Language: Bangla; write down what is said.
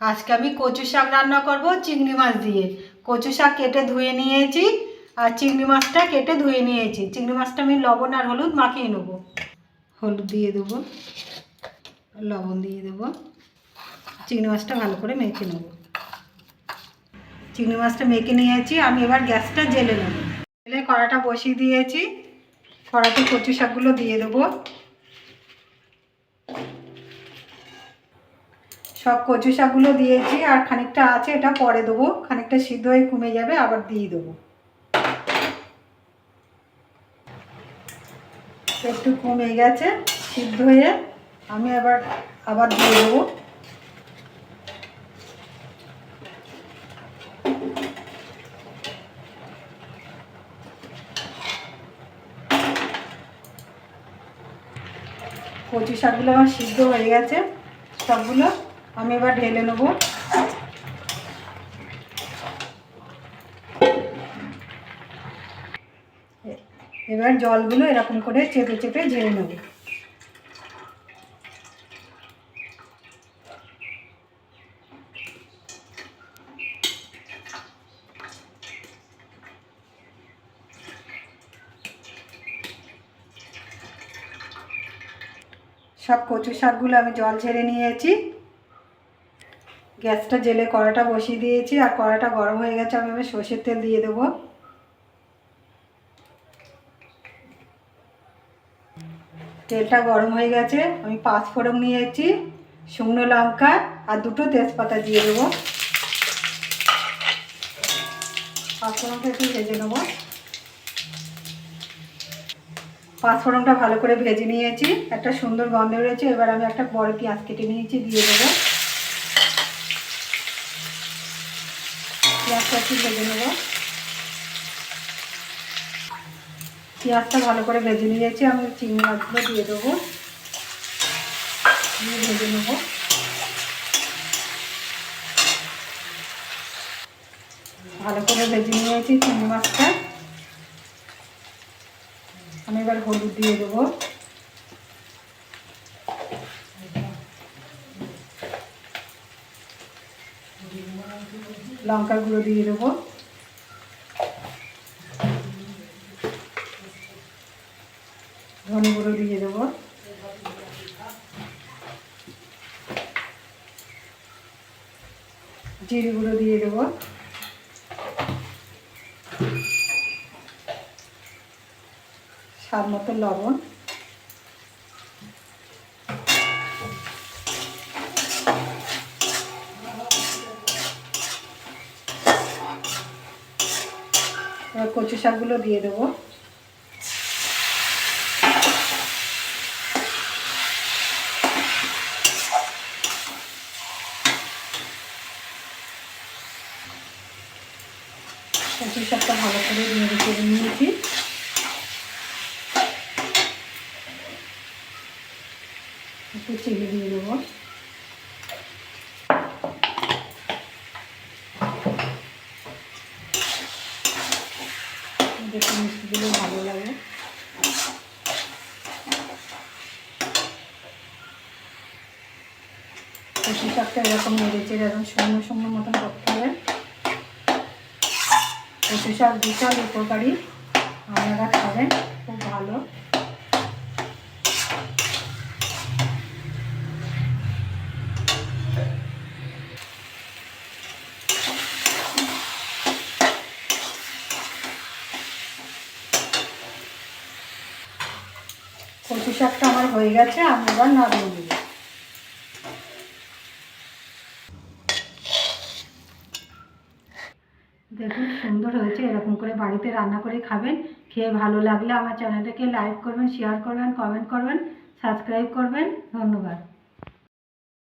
আজকে আমি কচু শাক রান্না করব চিংড়ি মাছ দিয়ে। কচু শাক কেটে ধুয়ে নিয়েছি আর চিংড়ি মাছটা কেটে ধুয়ে নিয়েছি। চিংড়ি মাছটা আমি লবণ আর হলুদ মাখিয়ে নেব। হলুদ দিয়ে দেবো, লবণ দিয়ে দেবো, চিংড়ি মাছটা ভালো করে মেখে নেব। চিংড়ি মাছটা মেখে নিয়েছি, আমি এবার গ্যাসটা জ্বেলে নেব। জ্বেলে কড়াটা বসিয়ে দিয়েছি, কড়াতে কচু শাকগুলো দিয়ে দেবো। সব কচু শাকগুলো দিয়েছি আর খানিকটা আছে, এটা পরে দেবো, খানিকটা সিদ্ধ হয়ে কমে যাবে, আবার দিয়ে দেবো। একটু কমে গেছে সিদ্ধ হয়ে, আমি আবার দিয়ে দেবো। কচু শাকগুলো আমার সিদ্ধ হয়ে গেছে সবগুলো, আমি এবার ঢেলে নেব। এবার জলগুলো এরকম করে চেপে চেপে ঝেড়ে নেব। সব কচু শাকগুলো আমি জল ঝেড়ে নিয়েছি। গ্যাসটা জ্বেলে কড়াটা বসিয়ে দিয়েছি আর কড়াটা গরম হয়ে গেছে, আমি এবার সর্ষের তেল দিয়ে দেবো। তেলটা গরম হয়ে গেছে, আমি 5 ফোড়ন নিয়েছি, শুকনো লঙ্কা আর 2টো তেজপাতা দিয়ে দেবো। 5 ফোড়নটা একটু ভেজে নেবো। 5 ফোড়নটা ভালো করে ভেজে নিয়েছি, একটা সুন্দর গন্ধ রয়েছে। এবার আমি একটা বড় পেঁয়াজ কেটে নিয়েছি, দিয়ে দেবো। পেঁয়াজটা একটু ভেজে নেবো। পেঁয়াজটা ভালো করে ভেজে নিয়েছি, আমি চিংড়ি মাছগুলো দিয়ে দেবো, দিয়ে ভেজে নেবো। ভালো করে ভেজে নিয়েছি চিংড়ি মাছটা। আমি এবার হলুদ দিয়ে দেবো, লঙ্কার গুঁড়ো দিয়ে দেবো, ধনে গুঁড়ো দিয়ে দেবো, জিরে গুঁড়ো দিয়ে দেবো, স্বাদ মতো লবণ। এবার কচু শাকগুলো দিয়ে দেবো। কচু শাকটা ভালো করে নেড়ে চেড়ে নিয়েছি। একটু চিনি দিয়ে দেবো। দেখতে মিষ্টিগুলো ভালো লাগে। কচু শাকটা এরকম নেড়ে চেড়ে এরকম শুকনো শুকনো মতন করতে হবে। কচু শাক বিশাল উপকারী, আপনারা খাবেন, খুব ভালো। কচু শাকটা আমার হয়ে গেছে, আমি এবার নামিয়ে নেব। দেখুন সুন্দর হয়েছে, এরকম করে বাড়িতে রান্না করে খাবেন। খেয়ে ভালো লাগলে আমার চ্যানেলটাকে লাইক করবেন, শেয়ার করবেন, কমেন্ট করবেন, সাবস্ক্রাইব করবেন। ধন্যবাদ।